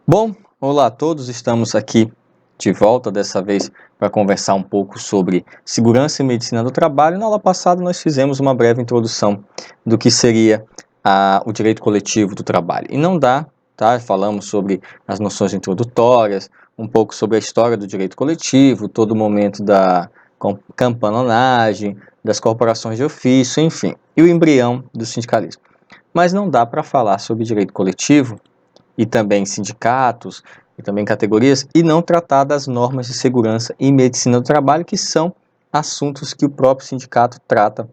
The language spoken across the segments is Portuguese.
Bom, olá a todos, estamos aqui de volta, dessa vez para conversar um pouco sobre segurança e medicina do trabalho. Na aula passada nós fizemos uma breve introdução do que seria o direito coletivo do trabalho. E não dá, tá? Falamos sobre as noções introdutórias, um pouco sobre a história do direito coletivo, todo o momento da campanonagem, das corporações de ofício, enfim, e o embrião do sindicalismo. Mas não dá para falar sobre direito coletivo e também sindicatos, e também categorias, e não tratar das normas de segurança e medicina do trabalho, que são assuntos que o próprio sindicato trata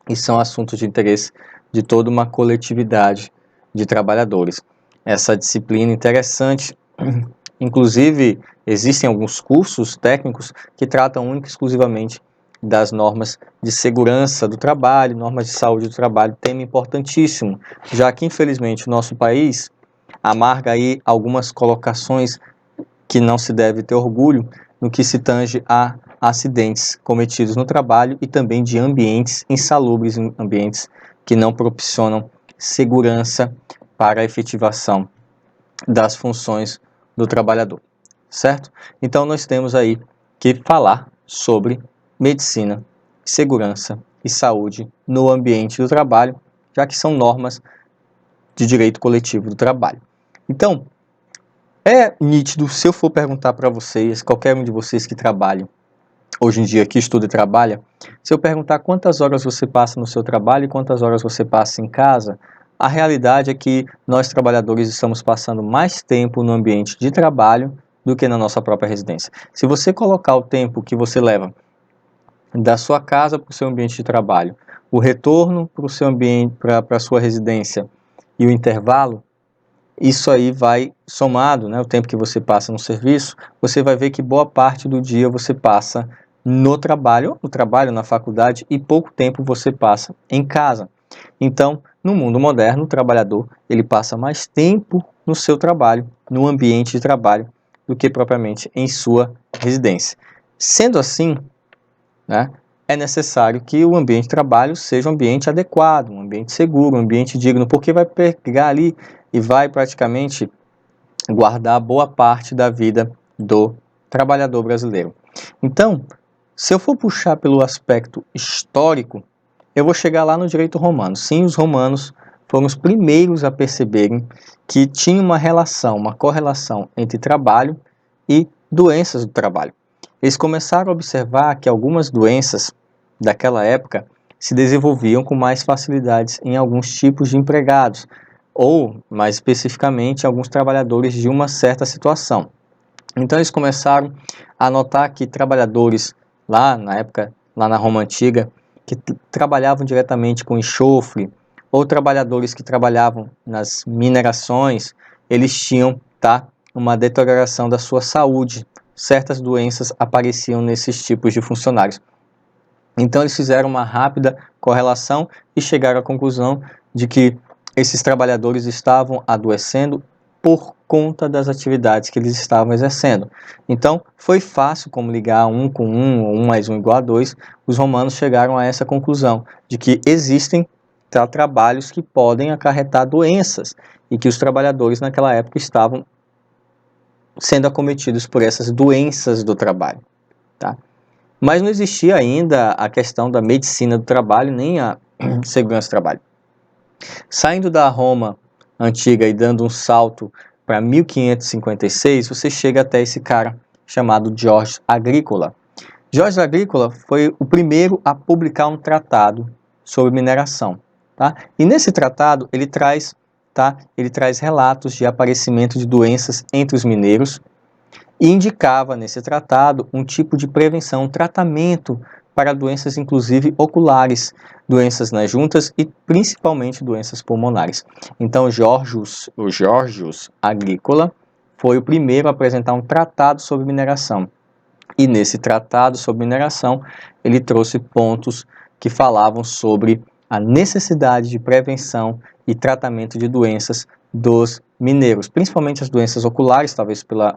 e são assuntos de interesse de toda uma coletividade de trabalhadores. Essa disciplina interessante, inclusive existem alguns cursos técnicos que tratam única e exclusivamente das normas de segurança do trabalho, normas de saúde do trabalho, tema importantíssimo, já que infelizmente o nosso país amarga aí algumas colocações que não se deve ter orgulho no que se tange a acidentes cometidos no trabalho e também de ambientes insalubres, ambientes que não proporcionam segurança para a efetivação das funções do trabalhador, certo? Então nós temos aí que falar sobre medicina, segurança e saúde no ambiente do trabalho, já que são normas de direito coletivo do trabalho. Então, é nítido, se eu for perguntar para vocês, qualquer um de vocês que trabalha, hoje em dia que estuda e trabalha, se eu perguntar quantas horas você passa no seu trabalho e quantas horas você passa em casa, a realidade é que nós trabalhadores estamos passando mais tempo no ambiente de trabalho do que na nossa própria residência. Se você colocar o tempo que você leva da sua casa para o seu ambiente de trabalho, o retorno para o seu ambiente, para a sua residência e o intervalo, isso aí vai somado, né, o tempo que você passa no serviço, você vai ver que boa parte do dia você passa no trabalho, na faculdade, e pouco tempo você passa em casa. Então, no mundo moderno, o trabalhador ele passa mais tempo no seu trabalho, no ambiente de trabalho, do que propriamente em sua residência. Sendo assim, né, é necessário que o ambiente de trabalho seja um ambiente adequado, um ambiente seguro, um ambiente digno, porque vai pegar ali e vai praticamente guardar boa parte da vida do trabalhador brasileiro. Então, se eu for puxar pelo aspecto histórico, eu vou chegar lá no direito romano. Sim, os romanos foram os primeiros a perceberem que tinha uma relação, uma correlação entre trabalho e doenças do trabalho. Eles começaram a observar que algumas doenças daquela época se desenvolviam com mais facilidades em alguns tipos de empregados, ou, mais especificamente, alguns trabalhadores de uma certa situação. Então eles começaram a notar que trabalhadores lá na época, lá na Roma Antiga, que trabalhavam diretamente com enxofre, ou trabalhadores que trabalhavam nas minerações, eles tinham uma deterioração da sua saúde. Certas doenças apareciam nesses tipos de funcionários. Então eles fizeram uma rápida correlação e chegaram à conclusão de que esses trabalhadores estavam adoecendo por conta das atividades que eles estavam exercendo. Então, foi fácil como ligar um com um, ou 1 mais 1 igual a 2, os romanos chegaram a essa conclusão, de que existem trabalhos que podem acarretar doenças, e que os trabalhadores naquela época estavam sendo acometidos por essas doenças do trabalho, tá? Mas não existia ainda a questão da medicina do trabalho, nem a segurança do trabalho. Saindo da Roma antiga e dando um salto para 1556, você chega até esse cara chamado George Agricola. George Agricola foi o primeiro a publicar um tratado sobre mineração. Tá? E nesse tratado ele traz relatos de aparecimento de doenças entre os mineiros e indicava nesse tratado um tipo de prevenção, um tratamento para doenças inclusive oculares, doenças nas juntas e principalmente doenças pulmonares. Então o Georgius Agricola foi o primeiro a apresentar um tratado sobre mineração. E nesse tratado sobre mineração, ele trouxe pontos que falavam sobre a necessidade de prevenção e tratamento de doenças dos mineiros, principalmente as doenças oculares, talvez pela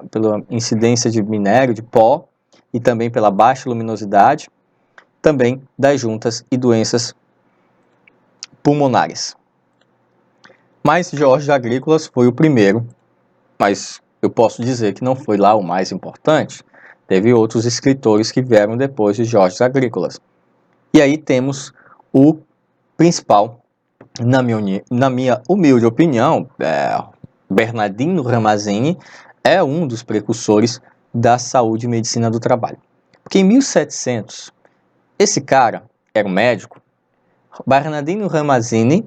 incidência de minério, de pó, e também pela baixa luminosidade, também das juntas e doenças pulmonares. Mas Jorge Agrícolas foi o primeiro, mas eu posso dizer que não foi lá o mais importante. Teve outros escritores que vieram depois de Georges Agrícolas. E aí temos o principal, na minha humilde opinião, Bernardino Ramazzini é um dos precursores da saúde e medicina do trabalho. Porque em 1700, esse cara era um médico, Bernardino Ramazzini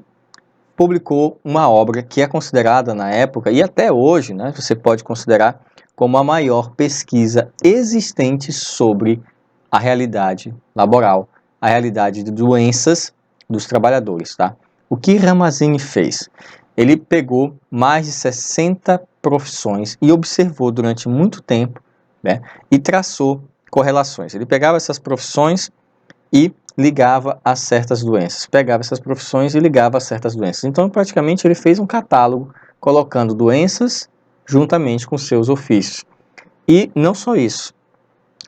publicou uma obra que é considerada na época, e até hoje, né, você pode considerar como a maior pesquisa existente sobre a realidade laboral, a realidade de doenças dos trabalhadores. Tá? O que Ramazzini fez? Ele pegou mais de 60 profissões e observou durante muito tempo, né, e traçou correlações. Ele pegava essas profissões e ligava a certas doenças. Pegava essas profissões e ligava a certas doenças. Então, praticamente, ele fez um catálogo colocando doenças juntamente com seus ofícios. E não só isso.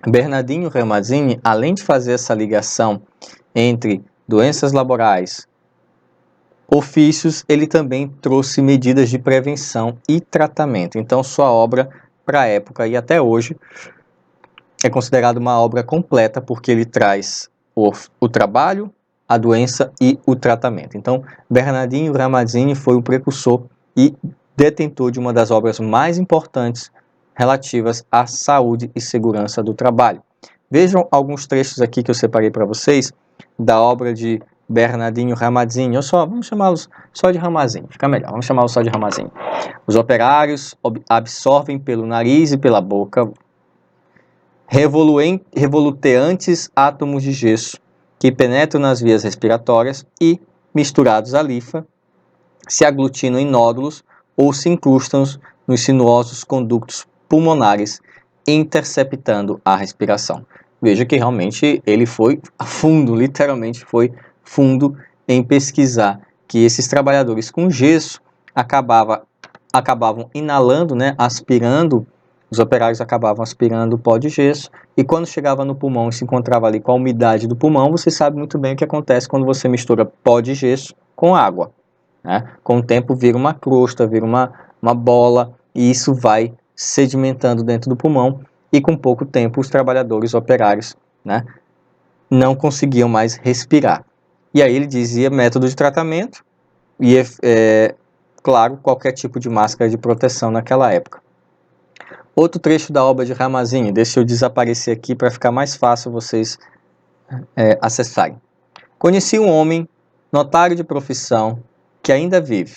Bernardino Ramazzini, além de fazer essa ligação entre doenças laborais, ofícios, ele também trouxe medidas de prevenção e tratamento. Então, sua obra, para a época e até hoje, é considerada uma obra completa porque ele traz o trabalho, a doença e o tratamento. Então, Bernardino Ramazzini foi o precursor e detentor de uma das obras mais importantes relativas à saúde e segurança do trabalho. Vejam alguns trechos aqui que eu separei para vocês da obra de Bernardino Ramazzini. Vamos chamá-los só de Ramazzini, fica melhor, vamos chamá-los só de Ramazzini. Os operários absorvem pelo nariz e pela boca revoluteantes átomos de gesso que penetram nas vias respiratórias e, misturados à linfa, se aglutinam em nódulos ou se incrustam nos sinuosos condutos pulmonares, interceptando a respiração. Veja que realmente ele foi a fundo, literalmente foi fundo em pesquisar que esses trabalhadores com gesso acabavam inalando, né, aspirando. Os operários acabavam aspirando o pó de gesso e quando chegava no pulmão e se encontrava ali com a umidade do pulmão, você sabe muito bem o que acontece quando você mistura pó de gesso com água. Né? Com o tempo vira uma crosta, vira uma bola e isso vai sedimentando dentro do pulmão e com pouco tempo os trabalhadores operários, né, não conseguiam mais respirar. E aí ele dizia método de tratamento e, claro, qualquer tipo de máscara de proteção naquela época. Outro trecho da obra de Ramazzini, deixa eu desaparecer aqui para ficar mais fácil vocês acessarem. Conheci um homem, notário de profissão, que ainda vive,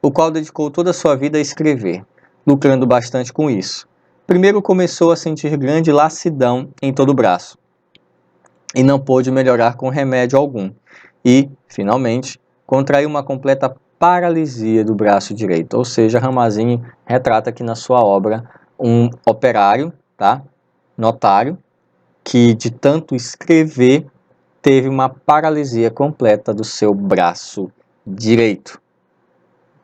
o qual dedicou toda a sua vida a escrever, lucrando bastante com isso. Primeiro começou a sentir grande lassidão em todo o braço, e não pôde melhorar com remédio algum, e, finalmente, contraiu uma completa paralisia do braço direito, ou seja, Ramazzini retrata aqui na sua obra um operário, tá? Notário, que de tanto escrever teve uma paralisia completa do seu braço direito.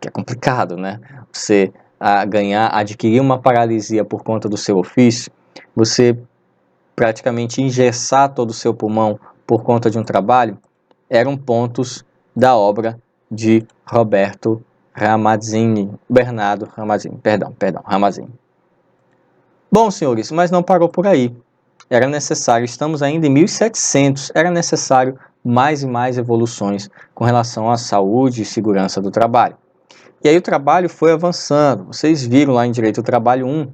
Que é complicado, né? Você adquirir uma paralisia por conta do seu ofício, você praticamente engessar todo o seu pulmão por conta de um trabalho, eram pontos da obra de Bernardo Ramazzini. Bom, senhores, mas não parou por aí. Era necessário, estamos ainda em 1700, era necessário mais e mais evoluções com relação à saúde e segurança do trabalho. E aí o trabalho foi avançando. Vocês viram lá em Direito do Trabalho 1,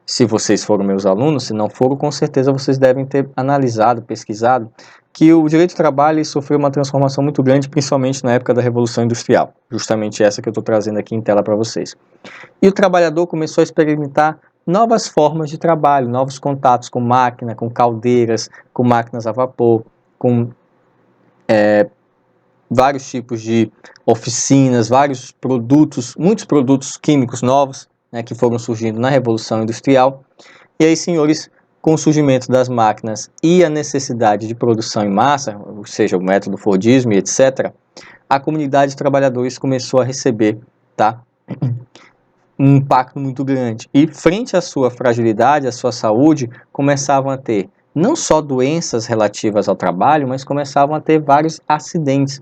se vocês foram meus alunos, se não foram, com certeza vocês devem ter analisado, pesquisado, que o direito do trabalho sofreu uma transformação muito grande, principalmente na época da Revolução Industrial. Justamente essa que eu estou trazendo aqui em tela para vocês. E o trabalhador começou a experimentar novas formas de trabalho, novos contatos com máquina, com caldeiras, com máquinas a vapor, com vários tipos de oficinas, vários produtos, muitos produtos químicos novos, né, que foram surgindo na Revolução Industrial. E aí, senhores, com o surgimento das máquinas e a necessidade de produção em massa, ou seja, o método Fordismo e etc., a comunidade de trabalhadores começou a receber, tá, um impacto muito grande. E frente à sua fragilidade, à sua saúde, começavam a ter não só doenças relativas ao trabalho, mas começavam a ter vários acidentes.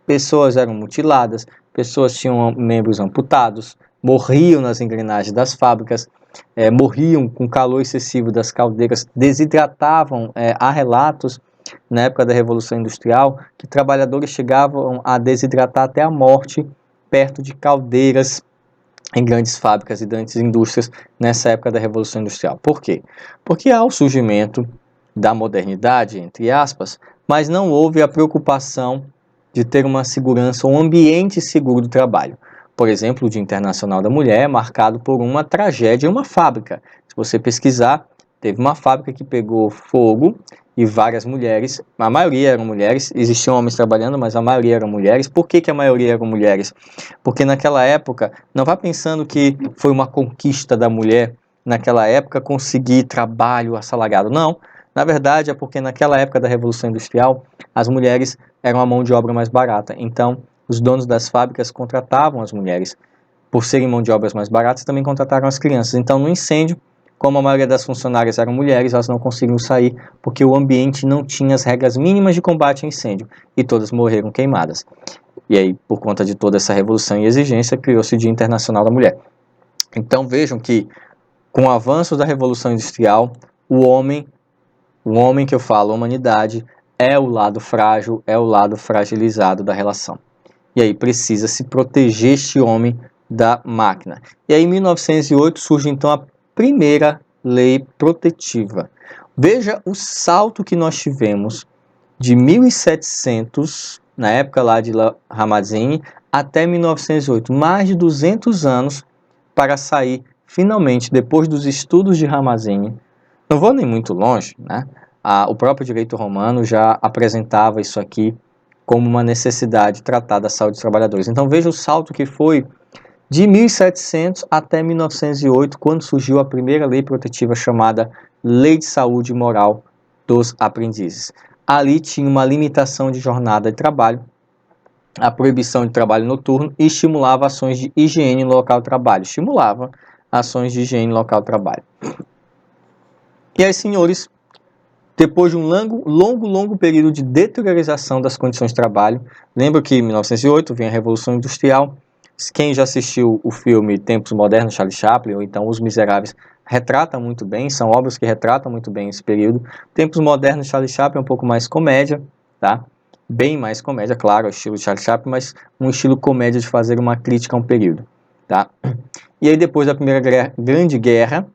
Pessoas eram mutiladas, pessoas tinham membros amputados, morriam nas engrenagens das fábricas. morriam com calor excessivo das caldeiras, desidratavam. Há relatos, na época da Revolução Industrial, que trabalhadores chegavam a desidratar até a morte perto de caldeiras em grandes fábricas e grandes indústrias nessa época da Revolução Industrial. Por quê? Porque há o surgimento da modernidade, entre aspas, mas não houve a preocupação de ter uma segurança, um ambiente seguro do trabalho. Por exemplo, o Dia Internacional da Mulher é marcado por uma tragédia em uma fábrica. Se você pesquisar, teve uma fábrica que pegou fogo e várias mulheres, a maioria eram mulheres, existiam homens trabalhando, mas a maioria eram mulheres. Por que a maioria eram mulheres? Porque naquela época, não vá pensando que foi uma conquista da mulher naquela época conseguir trabalho assalariado, não. Na verdade, é porque naquela época da Revolução Industrial, as mulheres eram a mão de obra mais barata. Então, os donos das fábricas contratavam as mulheres. Por serem mão de obras mais baratas, também contrataram as crianças. Então, no incêndio, como a maioria das funcionárias eram mulheres, elas não conseguiam sair porque o ambiente não tinha as regras mínimas de combate a incêndio e todas morreram queimadas. E aí, por conta de toda essa revolução e exigência, criou-se o Dia Internacional da Mulher. Então, vejam que, com o avanço da Revolução Industrial, o homem que eu falo, a humanidade, é o lado frágil, é o lado fragilizado da relação. E aí precisa se proteger este homem da máquina. E aí em 1908 surge então a primeira lei protetiva. Veja o salto que nós tivemos de 1700, na época lá de Ramazzini, até 1908, mais de 200 anos para sair finalmente, depois dos estudos de Ramazzini. Não vou nem muito longe, né? O próprio direito romano já apresentava isso aqui como uma necessidade de tratar da saúde dos trabalhadores. Então veja o salto que foi de 1700 até 1908, quando surgiu a primeira lei protetiva chamada Lei de Saúde Moral dos Aprendizes. Ali tinha uma limitação de jornada de trabalho, a proibição de trabalho noturno e estimulava ações de higiene no local de trabalho. Estimulava ações de higiene no local de trabalho. E aí, senhores, depois de um longo período de deteriorização das condições de trabalho, lembro que em 1908 vem a Revolução Industrial. Quem já assistiu o filme Tempos Modernos, Charlie Chaplin, ou então Os Miseráveis, retrata muito bem, são obras que retratam muito bem esse período. Tempos Modernos, Charlie Chaplin é um pouco mais comédia, tá? Bem mais comédia, claro, o estilo de Charlie Chaplin, mas um estilo comédia de fazer uma crítica a um período, tá? E aí depois da Primeira Grande Guerra,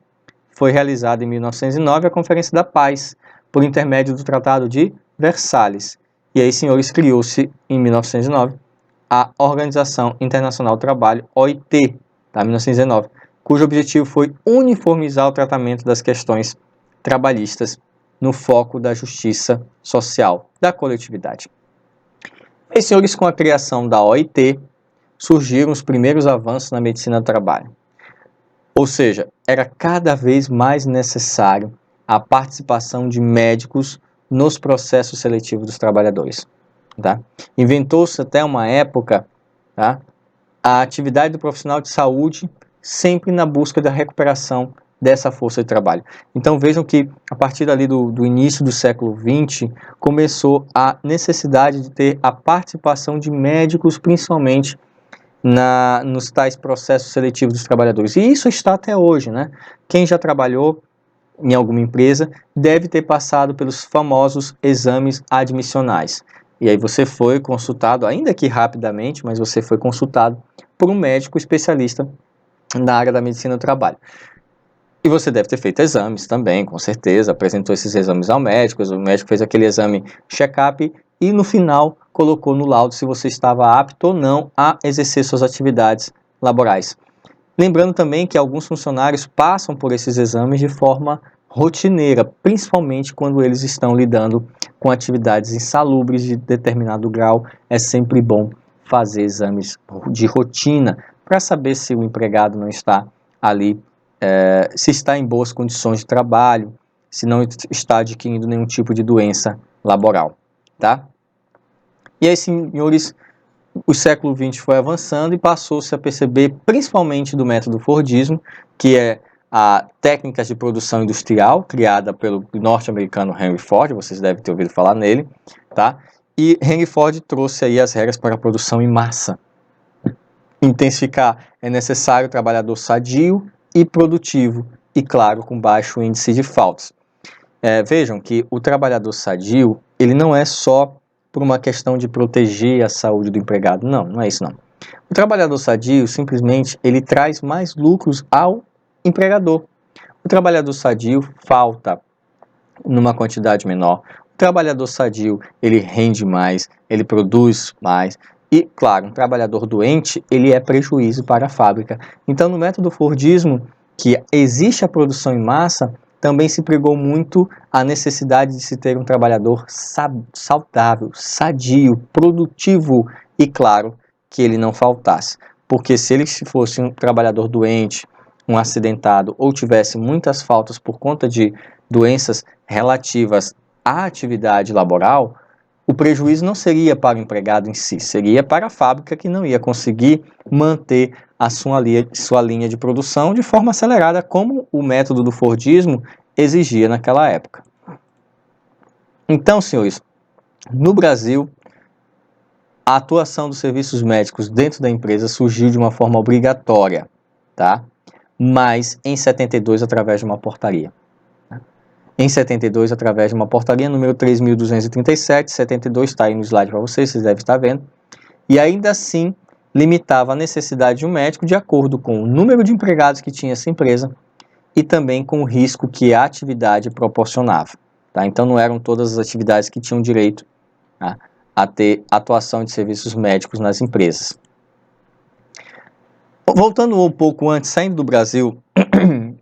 foi realizada em 1909 a Conferência da Paz, por intermédio do Tratado de Versalhes. E aí, senhores, criou-se em 1909 a Organização Internacional do Trabalho, OIT, tá, 1919, cujo objetivo foi uniformizar o tratamento das questões trabalhistas no foco da justiça social da coletividade. E, senhores, com a criação da OIT, surgiram os primeiros avanços na medicina do trabalho. Ou seja, era cada vez mais necessário a participação de médicos nos processos seletivos dos trabalhadores. Tá? Inventou-se até uma época, tá, a atividade do profissional de saúde sempre na busca da recuperação dessa força de trabalho. Então vejam que a partir ali do início do século XX começou a necessidade de ter a participação de médicos, principalmente nos tais processos seletivos dos trabalhadores. E isso está até hoje, né? Quem já trabalhou em alguma empresa deve ter passado pelos famosos exames admissionais. E aí você foi consultado, ainda que rapidamente, mas você foi consultado por um médico especialista na área da medicina do trabalho. E você deve ter feito exames também, com certeza, apresentou esses exames ao médico, o médico fez aquele exame check-up e no final colocou no laudo se você estava apto ou não a exercer suas atividades laborais. Lembrando também que alguns funcionários passam por esses exames de forma rotineira, principalmente quando eles estão lidando com atividades insalubres de determinado grau. É sempre bom fazer exames de rotina para saber se o empregado não está ali, se está em boas condições de trabalho, se não está adquirindo nenhum tipo de doença laboral, tá? E aí, senhores, o século XX foi avançando e passou-se a perceber, principalmente do método Fordismo, que é a técnicas de produção industrial, criada pelo norte-americano Henry Ford, vocês devem ter ouvido falar nele, tá? E Henry Ford trouxe aí as regras para a produção em massa. Intensificar é necessário o trabalhador sadio, e produtivo e, claro, com baixo índice de faltas. Vejam que o trabalhador sadio, ele não é só por uma questão de proteger a saúde do empregado, não é isso não. O trabalhador sadio, simplesmente, ele traz mais lucros ao empregador. O trabalhador sadio falta numa quantidade menor. O trabalhador sadio, ele rende mais, ele produz mais. E, claro, um trabalhador doente, ele é prejuízo para a fábrica. Então, no método Fordismo, que existe a produção em massa, também se pregou muito a necessidade de se ter um trabalhador saudável, sadio, produtivo e, claro, que ele não faltasse. Porque se ele fosse um trabalhador doente, um acidentado ou tivesse muitas faltas por conta de doenças relativas à atividade laboral, o prejuízo não seria para o empregado em si, seria para a fábrica que não ia conseguir manter a sua linha de produção de forma acelerada, como o método do Fordismo exigia naquela época. Então, senhores, no Brasil, a atuação dos serviços médicos dentro da empresa surgiu de uma forma obrigatória, tá? Mas em 72 através de uma portaria. Em 72, através de uma portaria número 3.237, 72 está aí no slide para vocês devem estar vendo, e ainda assim limitava a necessidade de um médico de acordo com o número de empregados que tinha essa empresa e também com o risco que a atividade proporcionava. Tá? Então não eram todas as atividades que tinham direito, tá, a ter atuação de serviços médicos nas empresas. Voltando um pouco antes, saindo do Brasil,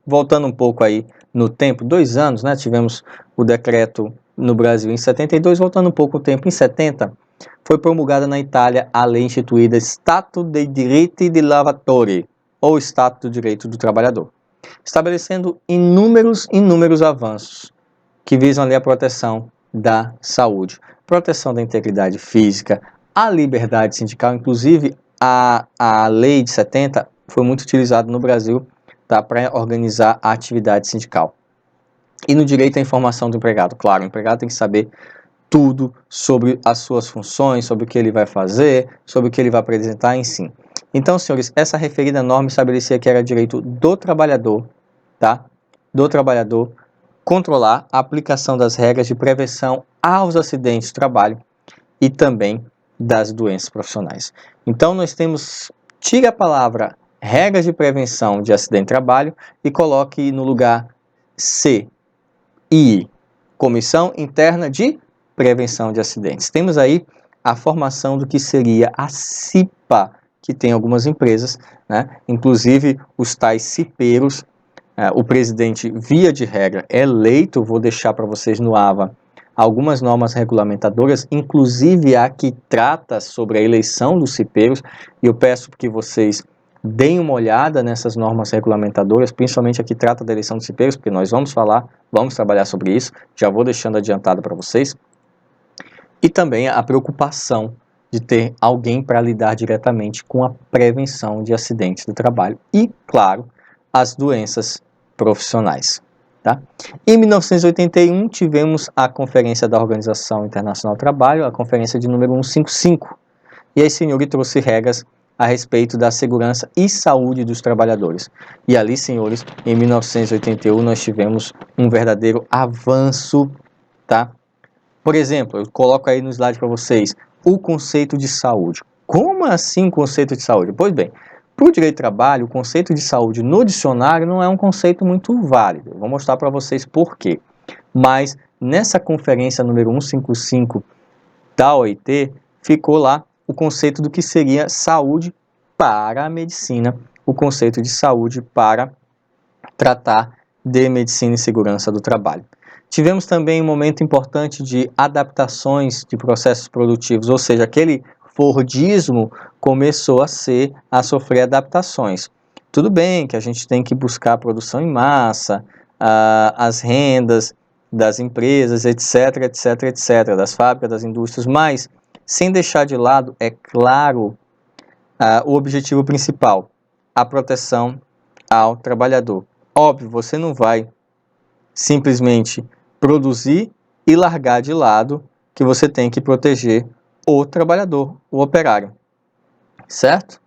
voltando um pouco aí no tempo, 2 anos, né, tivemos o decreto no Brasil em 72, voltando um pouco o tempo, em 70, foi promulgada na Itália a lei instituída Stato dei diritti dei lavoratori, ou Estado do Direito do Trabalhador, estabelecendo inúmeros avanços que visam ali a proteção da saúde, proteção da integridade física, a liberdade sindical, inclusive a lei de 70 foi muito utilizada no Brasil, tá, para organizar a atividade sindical. E no direito à informação do empregado, claro, o empregado tem que saber tudo sobre as suas funções, sobre o que ele vai fazer, sobre o que ele vai apresentar, enfim. Então, senhores, essa referida norma estabelecia que era direito do trabalhador, tá, do trabalhador, controlar a aplicação das regras de prevenção aos acidentes de trabalho e também das doenças profissionais. Então, nós temos, tire a palavra regras de prevenção de acidente de trabalho e coloque no lugar CI, Comissão Interna de Prevenção de Acidentes. Temos aí a formação do que seria a CIPA, que tem algumas empresas, né? Inclusive os tais cipeiros. O presidente, via de regra, é eleito. Vou deixar para vocês no AVA algumas normas regulamentadoras, inclusive a que trata sobre a eleição dos cipeiros, e eu peço que vocês deem uma olhada nessas normas regulamentadoras, principalmente a que trata da eleição dos cipeiros, porque nós vamos trabalhar sobre isso, já vou deixando adiantado para vocês, e também a preocupação de ter alguém para lidar diretamente com a prevenção de acidentes do trabalho e, claro, as doenças profissionais. Tá? Em 1981, tivemos a Conferência da Organização Internacional do Trabalho, a conferência de número 155, e aí, senhor, trouxe regras a respeito da segurança e saúde dos trabalhadores. E ali, senhores, em 1981, nós tivemos um verdadeiro avanço, tá? Por exemplo, eu coloco aí no slide para vocês o conceito de saúde. Como assim conceito de saúde? Pois bem, para o direito do trabalho, o conceito de saúde no dicionário não é um conceito muito válido. Eu vou mostrar para vocês por quê. Mas nessa conferência número 155 da OIT, ficou lá o conceito do que seria saúde para a medicina, o conceito de saúde para tratar de medicina e segurança do trabalho. Tivemos também um momento importante de adaptações de processos produtivos, ou seja, aquele Fordismo começou a sofrer adaptações. Tudo bem que a gente tem que buscar a produção em massa, as rendas das empresas, etc, etc, etc, das fábricas, das indústrias, mas sem deixar de lado, é claro, o objetivo principal, a proteção ao trabalhador. Óbvio, você não vai simplesmente produzir e largar de lado que você tem que proteger o trabalhador, o operário, certo?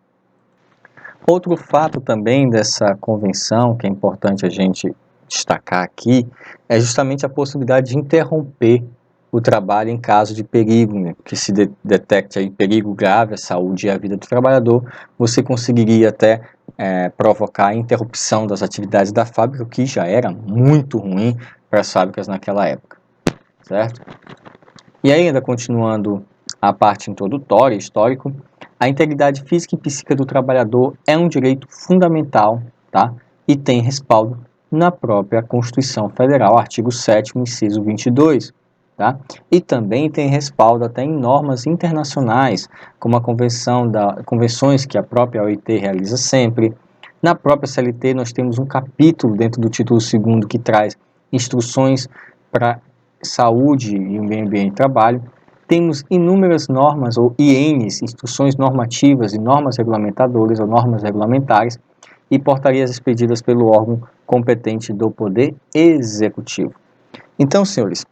Outro fato também dessa convenção, que é importante a gente destacar aqui, é justamente a possibilidade de interromper o trabalho em caso de perigo, né? Que se detecte aí perigo grave à saúde e à vida do trabalhador, você conseguiria até provocar a interrupção das atividades da fábrica, o que já era muito ruim para as fábricas naquela época, certo? E ainda continuando a parte introdutória, histórico, a integridade física e psíquica do trabalhador é um direito fundamental, tá? E tem respaldo na própria Constituição Federal, artigo 7º, inciso 22, tá? E também tem respaldo até em normas internacionais, como a convenções que a própria OIT realiza sempre. Na própria CLT nós temos um capítulo dentro do título 2º que traz instruções para saúde e o meio ambiente de trabalho. Temos inúmeras normas ou INs, instruções normativas e normas regulamentadoras ou normas regulamentares e portarias expedidas pelo órgão competente do Poder Executivo. Então, senhores,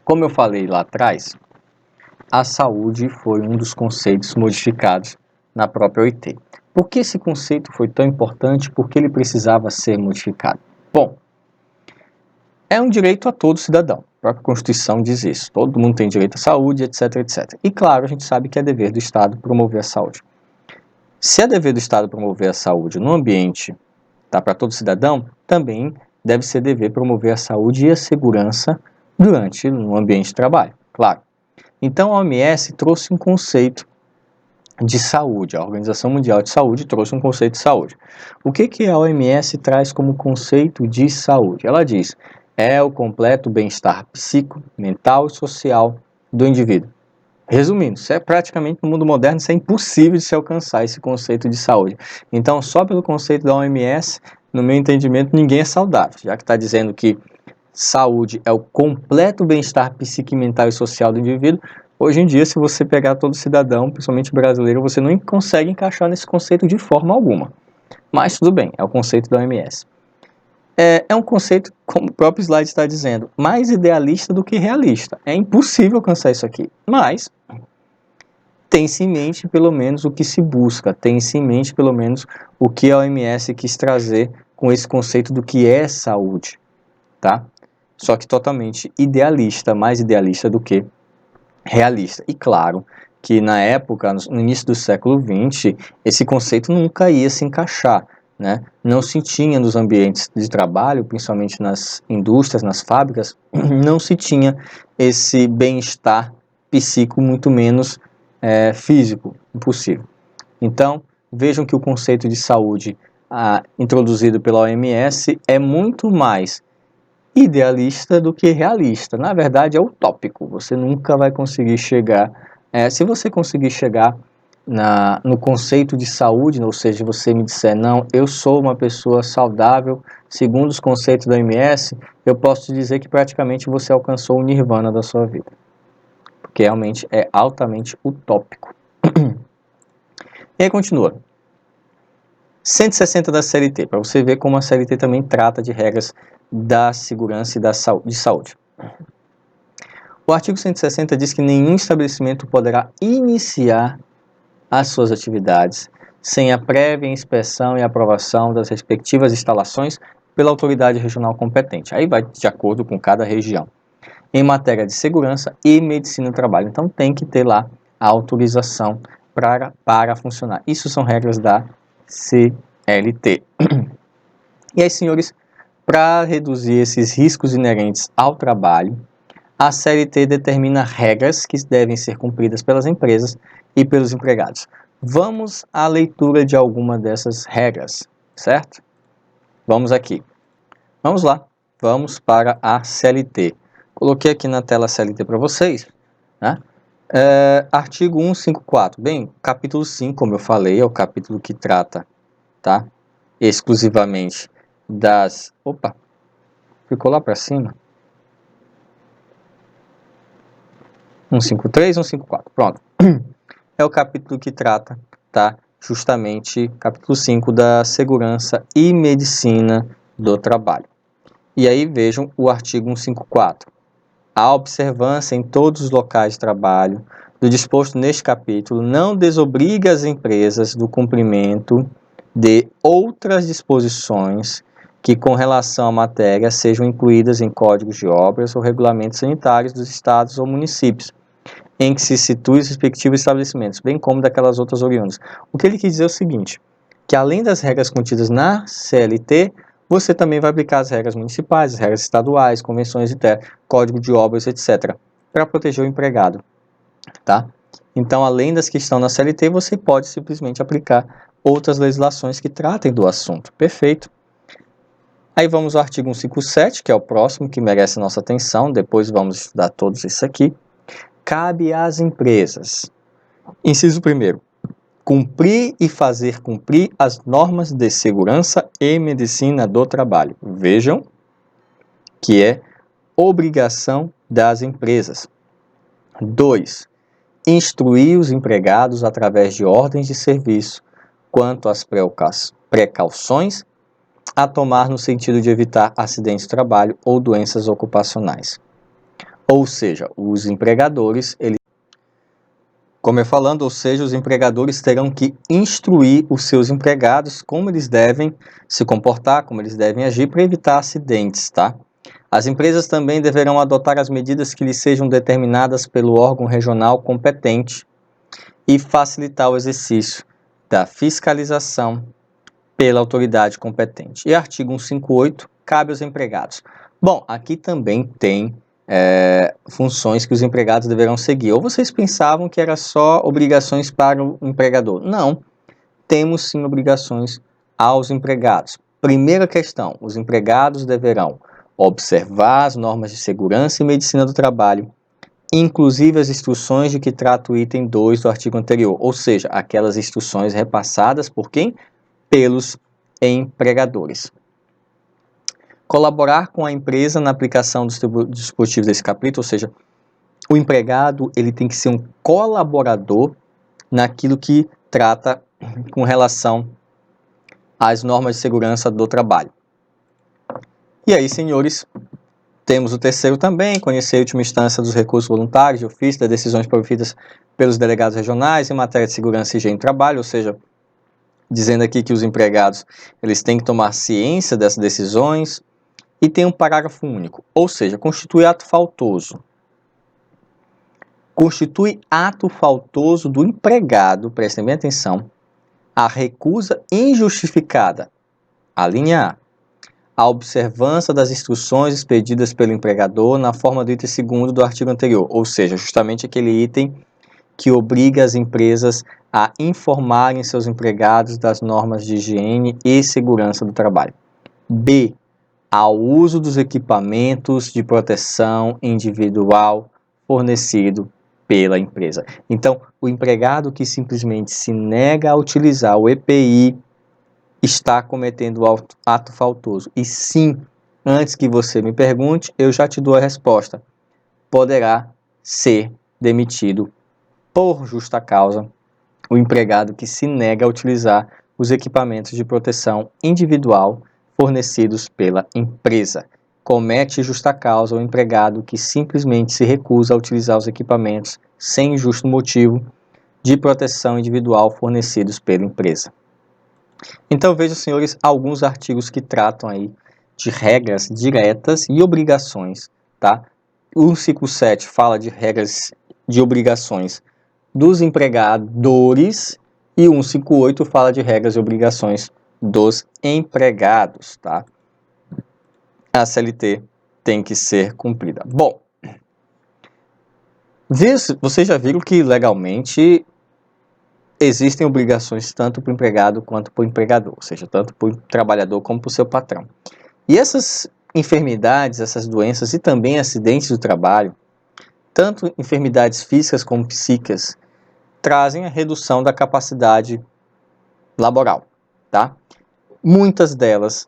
como eu falei lá atrás, a saúde foi um dos conceitos modificados na própria OIT. Por que esse conceito foi tão importante? Por que ele precisava ser modificado? Bom, é um direito a todo cidadão. A própria Constituição diz isso. Todo mundo tem direito à saúde, etc, etc. E claro, a gente sabe que é dever do Estado promover a saúde. Se é dever do Estado promover a saúde no ambiente, tá, para todo cidadão, também deve ser dever promover a saúde e a segurança durante no ambiente de trabalho, claro. Então a OMS trouxe um conceito de saúde, a Organização Mundial de Saúde trouxe um conceito de saúde. O que a OMS traz como conceito de saúde? Ela diz, é o completo bem-estar psíquico, mental e social do indivíduo. Resumindo, isso é praticamente no mundo moderno, isso é impossível de se alcançar esse conceito de saúde. Então, só pelo conceito da OMS, no meu entendimento, ninguém é saudável, já que está dizendo que saúde é o completo bem-estar psíquico, mental e social do indivíduo. Hoje em dia, se você pegar todo cidadão, principalmente brasileiro, você não consegue encaixar nesse conceito de forma alguma. Mas tudo bem, é o conceito da OMS. É um conceito, como o próprio slide está dizendo, mais idealista do que realista. É impossível alcançar isso aqui. Mas tem-se em mente pelo menos o que se busca, tem-se em mente pelo menos o que a OMS quis trazer com esse conceito do que é saúde, tá? Só que totalmente idealista, mais idealista do que realista. E claro que na época, no início do século XX, esse conceito nunca ia se encaixar, né? Não se tinha nos ambientes de trabalho, principalmente nas indústrias, nas fábricas, não se tinha esse bem-estar psíquico, muito menos físico, impossível. Então, vejam que o conceito de saúde introduzido pela OMS é muito mais idealista do que realista. Na verdade, é utópico. Você nunca vai conseguir chegar. Se você conseguir chegar no conceito de saúde, ou seja, você me disser, não, eu sou uma pessoa saudável, segundo os conceitos da OMS, eu posso te dizer que praticamente você alcançou o nirvana da sua vida. Porque realmente é altamente utópico. E aí continua. 160 da CLT, para você ver como a CLT também trata de regras da segurança e de saúde. O artigo 160 diz que nenhum estabelecimento poderá iniciar as suas atividades sem a prévia inspeção e aprovação das respectivas instalações pela autoridade regional competente. Aí vai de acordo com cada região. Em matéria de segurança e medicina do trabalho. Então tem que ter lá a autorização para funcionar. Isso são regras da CLT. E aí, senhores, para reduzir esses riscos inerentes ao trabalho, a CLT determina regras que devem ser cumpridas pelas empresas e pelos empregados. Vamos à leitura de alguma dessas regras, certo? Vamos aqui. Vamos lá. Vamos para a CLT. Coloquei aqui na tela a CLT para vocês, né? Artigo 154. Bem, capítulo 5, como eu falei, é o capítulo que trata, tá, exclusivamente das... Opa, ficou lá para cima. 153, 154, pronto. É o capítulo que trata, tá, justamente, capítulo 5 da segurança e medicina do trabalho. E aí vejam o artigo 154. A observância em todos os locais de trabalho do disposto neste capítulo não desobriga as empresas do cumprimento de outras disposições que, com relação à matéria, sejam incluídas em códigos de obras ou regulamentos sanitários dos estados ou municípios, em que se situem os respectivos estabelecimentos, bem como daquelas outras oriundas. O que ele quis dizer é o seguinte, que além das regras contidas na CLT, você também vai aplicar as regras municipais, as regras estaduais, convenções internas, código de obras, etc., para proteger o empregado, tá? Então, além das que estão na CLT, você pode simplesmente aplicar outras legislações que tratem do assunto. Perfeito. Aí vamos ao artigo 157, que é o próximo, que merece nossa atenção, depois vamos estudar todos isso aqui. Cabe às empresas, inciso 1º, cumprir e fazer cumprir as normas de segurança e medicina do trabalho. Vejam que é obrigação das empresas. 2. Instruir os empregados através de ordens de serviço quanto às precauções a tomar no sentido de evitar acidentes de trabalho ou doenças ocupacionais. Ou seja, os empregadores, como eu falando, ou seja, os empregadores terão que instruir os seus empregados como eles devem se comportar, como eles devem agir para evitar acidentes, tá? As empresas também deverão adotar as medidas que lhes sejam determinadas pelo órgão regional competente e facilitar o exercício da fiscalização pela autoridade competente. E artigo 158, cabe aos empregados. Bom, aqui também tem funções que os empregados deverão seguir. Ou vocês pensavam que era só obrigações para o empregador? Não, temos sim obrigações aos empregados. Primeira questão, os empregados deverão observar as normas de segurança e medicina do trabalho, inclusive as instruções de que trata o item 2 do artigo anterior, ou seja, aquelas instruções repassadas por quem? Pelos empregadores. Colaborar com a empresa na aplicação dos dispositivos desse capítulo, ou seja, o empregado ele tem que ser um colaborador naquilo que trata com relação às normas de segurança do trabalho. E aí, senhores, temos o terceiro também, conhecer a última instância dos recursos voluntários de ofício, das decisões proferidas pelos delegados regionais em matéria de segurança e higiene do trabalho, ou seja, dizendo aqui que os empregados eles têm que tomar ciência dessas decisões. E tem um parágrafo único, ou seja, constitui ato faltoso. Constitui ato faltoso do empregado, prestem bem atenção, a recusa injustificada, a linha A observância das instruções expedidas pelo empregador na forma do item 2º do artigo anterior, ou seja, justamente aquele item que obriga as empresas a informarem seus empregados das normas de higiene e segurança do trabalho. B. Ao uso dos equipamentos de proteção individual fornecido pela empresa. Então, o empregado que simplesmente se nega a utilizar o EPI está cometendo ato faltoso. E sim, antes que você me pergunte, eu já te dou a resposta. Poderá ser demitido por justa causa o empregado que se nega a utilizar os equipamentos de proteção individual fornecidos pela empresa. Comete justa causa o empregado que simplesmente se recusa a utilizar os equipamentos sem justo motivo de proteção individual fornecidos pela empresa. Então vejam, senhores, alguns artigos que tratam aí de regras diretas e obrigações, tá? O 157 fala de regras de obrigações dos empregadores e o 158 fala de regras e obrigações dos empregados, tá? A CLT tem que ser cumprida. Bom, vocês já viram que legalmente existem obrigações tanto para o empregado quanto para o empregador, ou seja, tanto para o trabalhador como para o seu patrão. E essas enfermidades, essas doenças e também acidentes do trabalho, tanto enfermidades físicas como psíquicas, trazem a redução da capacidade laboral, tá? Muitas delas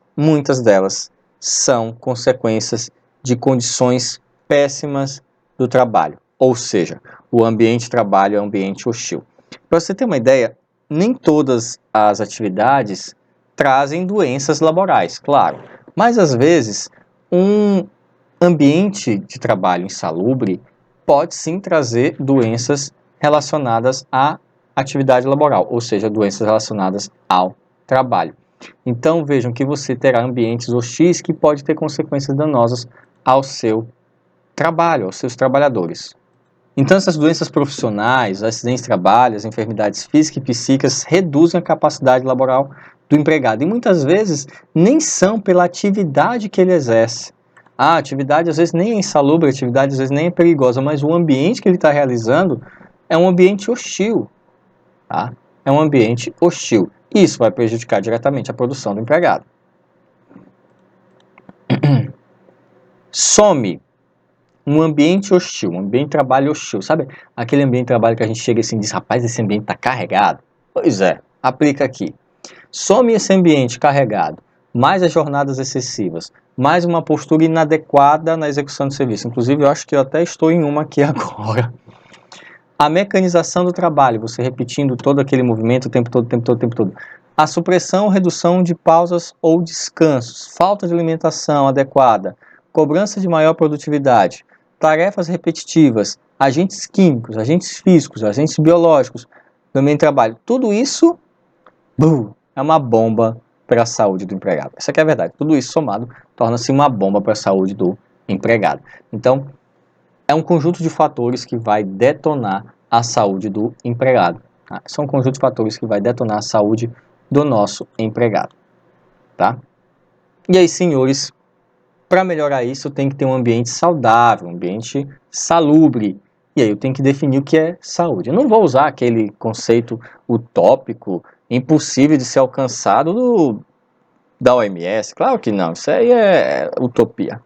são consequências de condições péssimas do trabalho, ou seja, o ambiente de trabalho é um ambiente hostil. Para você ter uma ideia, nem todas as atividades trazem doenças laborais, claro, mas às vezes um ambiente de trabalho insalubre pode sim trazer doenças relacionadas à atividade laboral, ou seja, doenças relacionadas ao trabalho. Então vejam que você terá ambientes hostis que podem ter consequências danosas ao seu trabalho, aos seus trabalhadores. Então essas doenças profissionais, acidentes de trabalho, as enfermidades físicas e psíquicas reduzem a capacidade laboral do empregado e muitas vezes nem são pela atividade que ele exerce. A atividade às vezes nem é insalubre, a atividade às vezes nem é perigosa, mas o ambiente que ele está realizando é um ambiente hostil, tá? É um ambiente hostil. E isso vai prejudicar diretamente a produção do empregado. Some um ambiente hostil, um ambiente de trabalho hostil. Sabe aquele ambiente de trabalho que a gente chega assim e diz, rapaz, esse ambiente está carregado? Pois é, aplica aqui. Some esse ambiente carregado, mais as jornadas excessivas, mais uma postura inadequada na execução do serviço. Inclusive, eu acho que eu até estou em uma aqui agora. A mecanização do trabalho, você repetindo todo aquele movimento o tempo todo, o tempo todo, o tempo todo. A supressão ou redução de pausas ou descansos, falta de alimentação adequada, cobrança de maior produtividade, tarefas repetitivas, agentes químicos, agentes físicos, agentes biológicos no meio de trabalho. Tudo isso é uma bomba para a saúde do empregado. Essa aqui é a verdade. Tudo isso somado torna-se uma bomba para a saúde do empregado. Então, é um conjunto de fatores que vai detonar a saúde do empregado. Tá? São um conjunto de fatores que vai detonar a saúde do nosso empregado. Tá? E aí, senhores, para melhorar isso, eu tenho que ter um ambiente saudável, um ambiente salubre. E aí eu tenho que definir o que é saúde. Eu não vou usar aquele conceito utópico, impossível de ser alcançado da OMS. Claro que não, isso aí é utopia.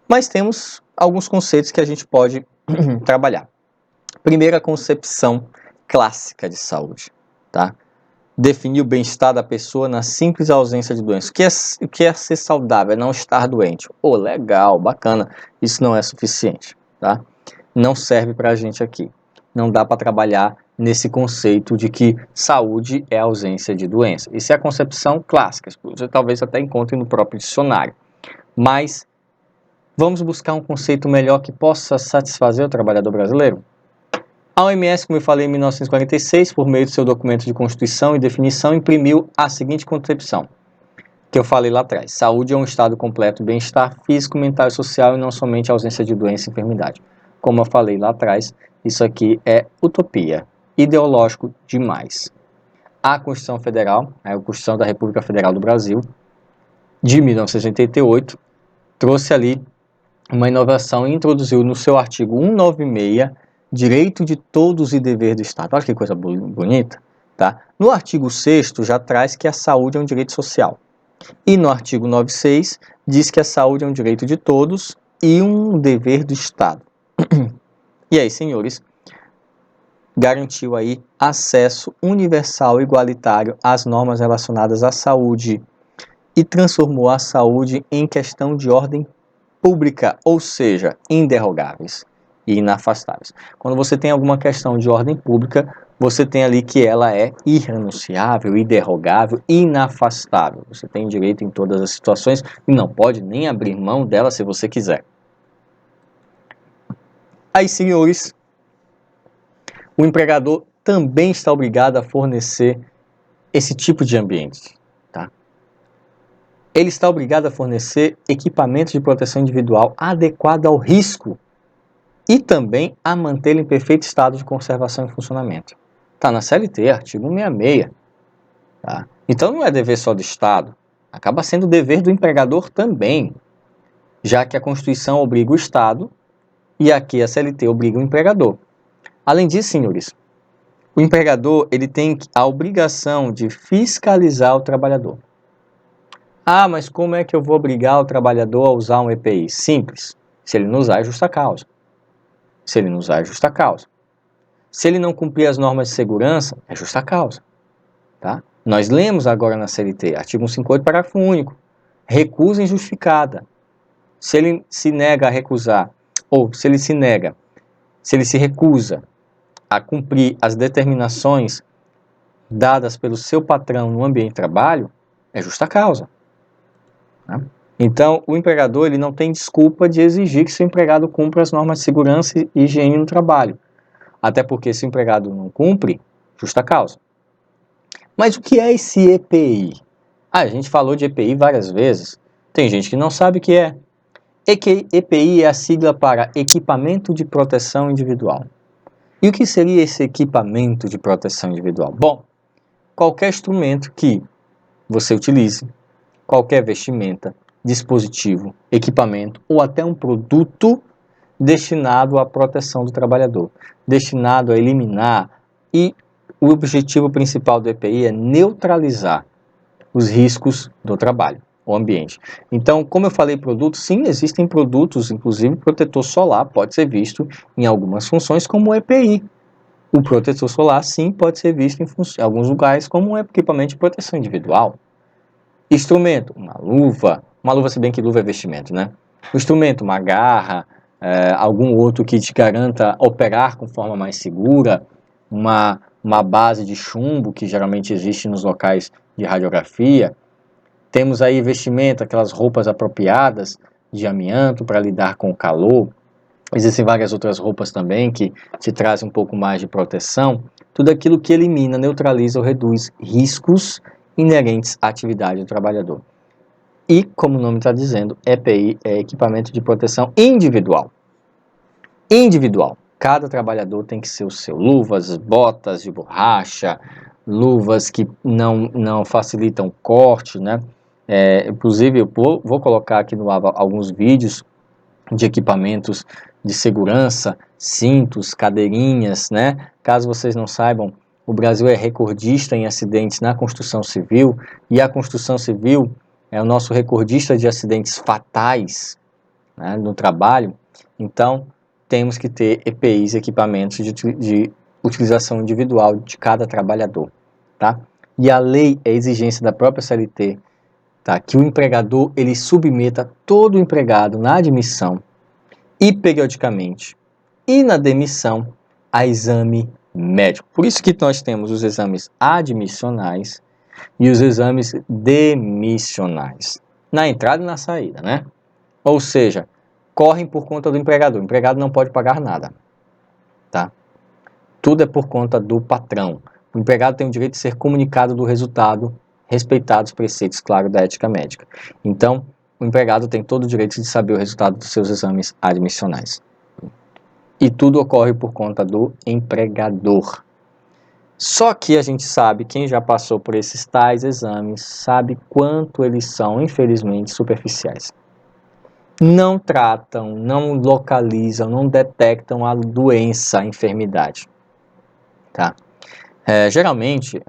Mas temos alguns conceitos que a gente pode trabalhar. Primeira concepção clássica de saúde, tá? Definir o bem-estar da pessoa na simples ausência de doença. O que é ser saudável? É não estar doente. Legal, bacana. Isso não é suficiente, tá? Não serve pra gente aqui. Não dá para trabalhar nesse conceito de que saúde é ausência de doença. Isso é a concepção clássica. Você talvez até encontre no próprio dicionário. Mas vamos buscar um conceito melhor que possa satisfazer o trabalhador brasileiro? A OMS, como eu falei, em 1946, por meio do seu documento de Constituição e definição, imprimiu a seguinte concepção, que eu falei lá atrás. Saúde é um estado completo de bem-estar físico, mental e social e não somente a ausência de doença e enfermidade. Como eu falei lá atrás, isso aqui é utopia, ideológico demais. A Constituição Federal, a Constituição da República Federal do Brasil, de 1988, trouxe ali uma inovação e introduziu no seu artigo 196 direito de todos e dever do Estado. Olha que coisa bonita, tá? No artigo 6º já traz que a saúde é um direito social. E no artigo 96 diz que a saúde é um direito de todos e um dever do Estado. E aí, senhores, garantiu aí acesso universal e igualitário às normas relacionadas à saúde e transformou a saúde em questão de ordem pública, ou seja, inderrogáveis e inafastáveis. Quando você tem alguma questão de ordem pública, você tem ali que ela é irrenunciável, inderrogável, inafastável. Você tem direito em todas as situações e não pode nem abrir mão dela se você quiser. Aí, senhores, o empregador também está obrigado a fornecer esse tipo de ambiente, tá? Ele está obrigado a fornecer equipamentos de proteção individual adequado ao risco e também a mantê-lo em perfeito estado de conservação e funcionamento. Está na CLT, artigo 166. Tá? Então não é dever só do Estado, acaba sendo dever do empregador também, já que a Constituição obriga o Estado e aqui a CLT obriga o empregador. Além disso, senhores, o empregador ele tem a obrigação de fiscalizar o trabalhador. Ah, mas como é que eu vou obrigar o trabalhador a usar um EPI? Simples, se ele não usar é justa causa. Se ele não usar é justa causa. Se ele não cumprir as normas de segurança, é justa causa. Tá? Nós lemos agora na CLT, artigo 158, parágrafo único. Recusa injustificada. Se ele se nega a recusar, ou se ele se recusa a cumprir as determinações dadas pelo seu patrão no ambiente de trabalho, é justa causa. Tá? Então, o empregador ele não tem desculpa de exigir que seu empregado cumpra as normas de segurança e higiene no trabalho. Até porque se o empregado não cumpre, justa causa. Mas o que é esse EPI? A gente falou de EPI várias vezes. Tem gente que não sabe o que é. EPI é a sigla para Equipamento de Proteção Individual. E o que seria esse equipamento de proteção individual? Bom, qualquer instrumento que você utilize, qualquer vestimenta, dispositivo, equipamento ou até um produto destinado à proteção do trabalhador, destinado a eliminar, e o objetivo principal do EPI é neutralizar os riscos do trabalho, o ambiente. Então, como eu falei produtos, sim, existem produtos, inclusive protetor solar pode ser visto em algumas funções como EPI. O protetor solar, sim, pode ser visto em alguns lugares como um equipamento de proteção individual. Instrumento, uma luva, se bem que luva é vestimento, né? O instrumento, uma garra, algum outro que te garanta operar com forma mais segura, uma base de chumbo que geralmente existe nos locais de radiografia. Temos aí vestimento, aquelas roupas apropriadas de amianto para lidar com o calor. Existem várias outras roupas também que te trazem um pouco mais de proteção. Tudo aquilo que elimina, neutraliza ou reduz riscos inerentes à atividade do trabalhador. E, como o nome está dizendo, EPI é equipamento de proteção individual. Individual. Cada trabalhador tem que ser o seu. Luvas, botas de borracha, luvas que não facilitam corte, né? Inclusive, eu vou colocar aqui no ar alguns vídeos de equipamentos de segurança, cintos, cadeirinhas, né? Caso vocês não saibam, o Brasil é recordista em acidentes na construção civil, e a construção civil é o nosso recordista de acidentes fatais, né, no trabalho. Então, temos que ter EPIs, equipamentos de utilização individual de cada trabalhador, tá? E a lei é exigência da própria CLT, tá? Que o empregador ele submeta todo o empregado na admissão e periodicamente e na demissão a exame médico. Por isso que nós temos os exames admissionais e os exames demissionais, na entrada e na saída, né? Ou seja, correm por conta do empregador. O empregado não pode pagar nada, tá? Tudo é por conta do patrão. O empregado tem o direito de ser comunicado do resultado, respeitados os preceitos, claro, da ética médica. Então, o empregado tem todo o direito de saber o resultado dos seus exames admissionais. E tudo ocorre por conta do empregador. Só que a gente sabe, quem já passou por esses tais exames, sabe quanto eles são, infelizmente, superficiais. Não tratam, não localizam, não detectam a doença, a enfermidade. Tá? Geralmente,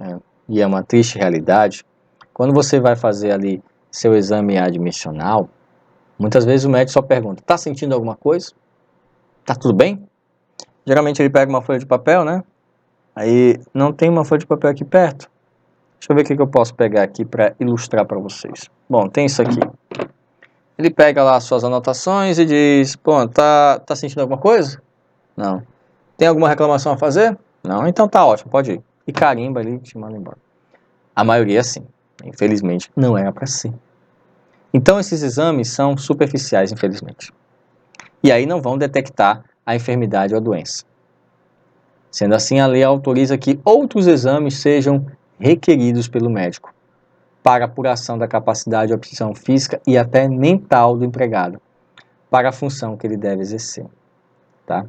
e é uma triste realidade, quando você vai fazer ali seu exame admissional, muitas vezes o médico só pergunta: tá sentindo alguma coisa? Tá tudo bem? Geralmente ele pega uma folha de papel, né? Aí, não tem uma folha de papel aqui perto? Deixa eu ver o que eu posso pegar aqui para ilustrar para vocês. Bom, tem isso aqui. Ele pega lá as suas anotações e diz: pô, tá sentindo alguma coisa? Não. Tem alguma reclamação a fazer? Não, então tá ótimo, pode ir. E carimba ali e te manda embora. A maioria sim. Infelizmente, não era para ser. Então, esses exames são superficiais, infelizmente. E aí não vão detectar a enfermidade ou a doença. Sendo assim, a lei autoriza que outros exames sejam requeridos pelo médico para apuração da capacidade de opção física e até mental do empregado para a função que ele deve exercer. Tá?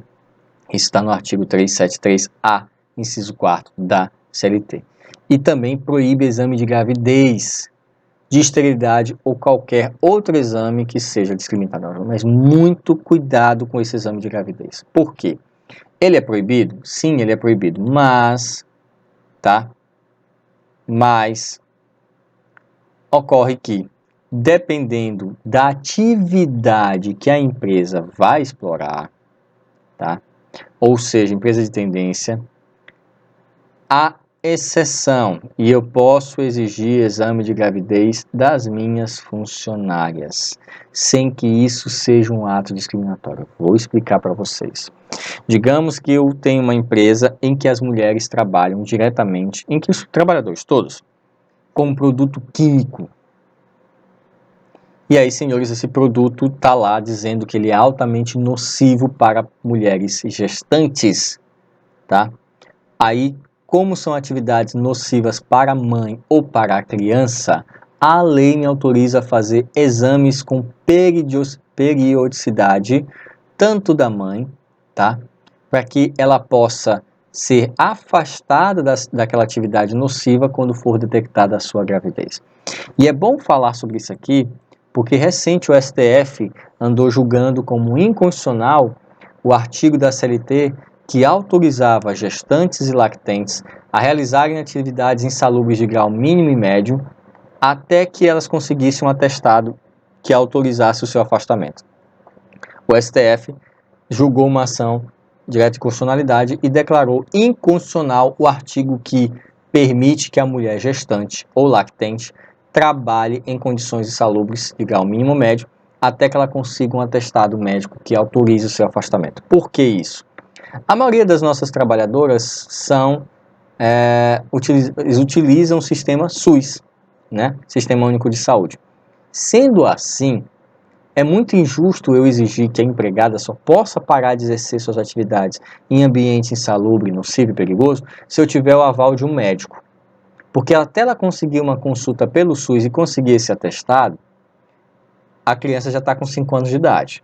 Isso está no artigo 373-A, inciso 4 da CLT. E também proíbe exame de gravidez, de esterilidade ou qualquer outro exame que seja discriminatório. Mas muito cuidado com esse exame de gravidez. Por quê? Ele é proibido? Sim, ele é proibido, mas ocorre que, dependendo da atividade que a empresa vai explorar, tá? Ou seja, empresa de tendência, há exceção, e eu posso exigir exame de gravidez das minhas funcionárias, sem que isso seja um ato discriminatório. Vou explicar para vocês. Digamos que eu tenho uma empresa em que as mulheres trabalham diretamente, em que os trabalhadores todos, com um produto químico. E aí, senhores, esse produto está lá dizendo que ele é altamente nocivo para mulheres gestantes. tá? Aí, como são atividades nocivas para a mãe ou para a criança, a lei me autoriza a fazer exames com periodicidade, tanto da mãe, tá? Para que ela possa ser afastada daquela atividade nociva quando for detectada a sua gravidez. E é bom falar sobre isso aqui, porque recente o STF andou julgando como inconstitucional o artigo da CLT que autorizava gestantes e lactentes a realizarem atividades insalubres de grau mínimo e médio até que elas conseguissem um atestado que autorizasse o seu afastamento. O STF julgou uma ação direta de constitucionalidade e declarou inconstitucional o artigo que permite que a mulher gestante ou lactente trabalhe em condições insalubres de grau mínimo ou médio até que ela consiga um atestado médico que autorize o seu afastamento. Por que isso? A maioria das nossas trabalhadoras utilizam o sistema SUS, né? Sistema Único de Saúde. Sendo assim, é muito injusto eu exigir que a empregada só possa parar de exercer suas atividades em ambiente insalubre, nocivo e perigoso se eu tiver o aval de um médico. Porque até ela conseguir uma consulta pelo SUS e conseguir esse atestado, a criança já está com 5 anos de idade.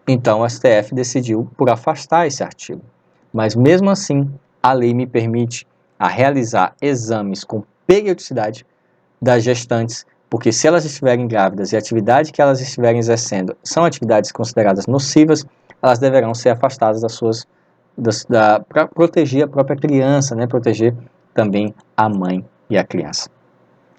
Então, o STF decidiu por afastar esse artigo. Mas, mesmo assim, a lei me permite a realizar exames com periodicidade das gestantes, porque se elas estiverem grávidas e a atividade que elas estiverem exercendo são atividades consideradas nocivas, elas deverão ser afastadas para proteger a própria criança, né? Proteger também a mãe e a criança.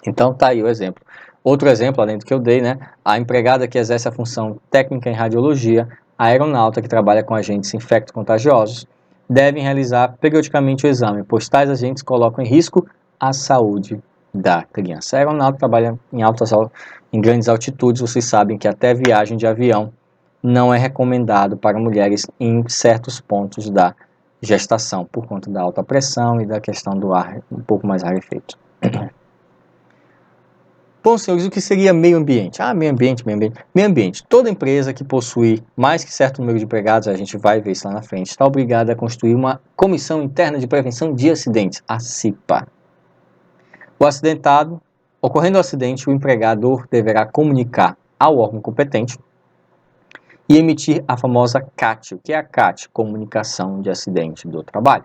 Então, tá aí o exemplo. Outro exemplo, além do que eu dei, né? A empregada que exerce a função técnica em radiologia, a aeronauta que trabalha com agentes infecto-contagiosos, devem realizar periodicamente o exame, pois tais agentes colocam em risco a saúde da criança. A aeronauta trabalha em grandes altitudes, vocês sabem que até viagem de avião não é recomendado para mulheres em certos pontos da gestação, por conta da alta pressão e da questão do ar um pouco mais rarefeito. Bom, senhores, o que seria meio ambiente? Meio ambiente. Meio ambiente. Toda empresa que possui mais que certo número de empregados, a gente vai ver isso lá na frente, está obrigada a constituir uma Comissão Interna de Prevenção de Acidentes, a CIPA. Ocorrendo o acidente, o empregador deverá comunicar ao órgão competente e emitir a famosa CAT. O que é a CAT? Comunicação de Acidente do Trabalho.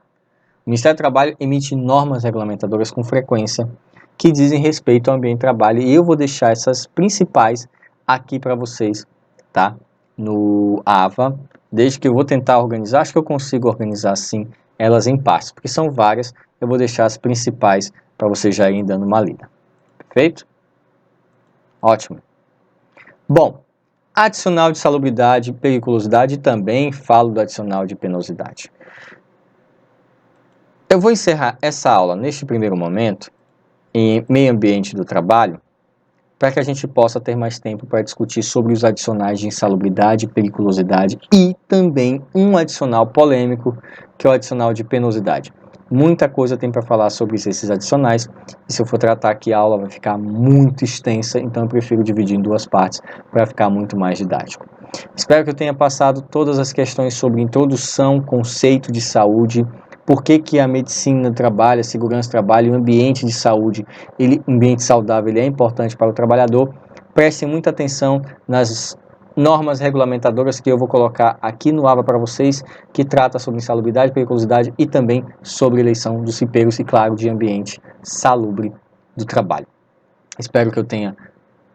O Ministério do Trabalho emite normas regulamentadoras com frequência que dizem respeito ao ambiente de trabalho, e eu vou deixar essas principais aqui para vocês, tá? No AVA, desde que eu vou tentar organizar, acho que eu consigo organizar sim elas em partes, porque são várias, eu vou deixar as principais para vocês já irem dando uma lida. Perfeito? Ótimo. Bom, adicional de salubridade e periculosidade, também falo do adicional de penosidade. Eu vou encerrar essa aula neste primeiro momento em meio ambiente do trabalho, para que a gente possa ter mais tempo para discutir sobre os adicionais de insalubridade e periculosidade e também um adicional polêmico, que é o adicional de penosidade. Muita coisa tem para falar sobre esses adicionais, e se eu for tratar aqui a aula vai ficar muito extensa, então eu prefiro dividir em duas partes para ficar muito mais didático. Espero que eu tenha passado todas as questões sobre introdução, conceito de saúde, por que a medicina do trabalho, a segurança do trabalho, o ambiente de saúde, ambiente saudável, ele é importante para o trabalhador. Prestem muita atenção nas normas regulamentadoras que eu vou colocar aqui no AVA para vocês, que trata sobre insalubridade, periculosidade e também sobre eleição dos cipeiros e, claro, de ambiente salubre do trabalho. Espero que eu tenha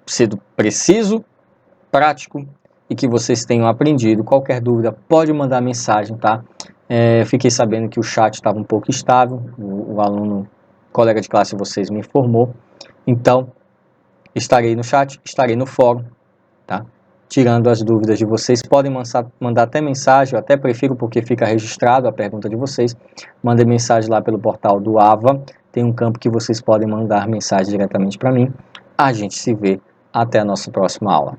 sido preciso, prático e que vocês tenham aprendido. Qualquer dúvida pode mandar mensagem, tá? Fiquei sabendo que o chat estava um pouco instável, o aluno, colega de classe de vocês me informou, então estarei no chat, estarei no fórum, tá? Tirando as dúvidas de vocês, podem mandar até mensagem, eu até prefiro porque fica registrado a pergunta de vocês, mandem mensagem lá pelo portal do AVA, tem um campo que vocês podem mandar mensagem diretamente para mim, a gente se vê, até a nossa próxima aula.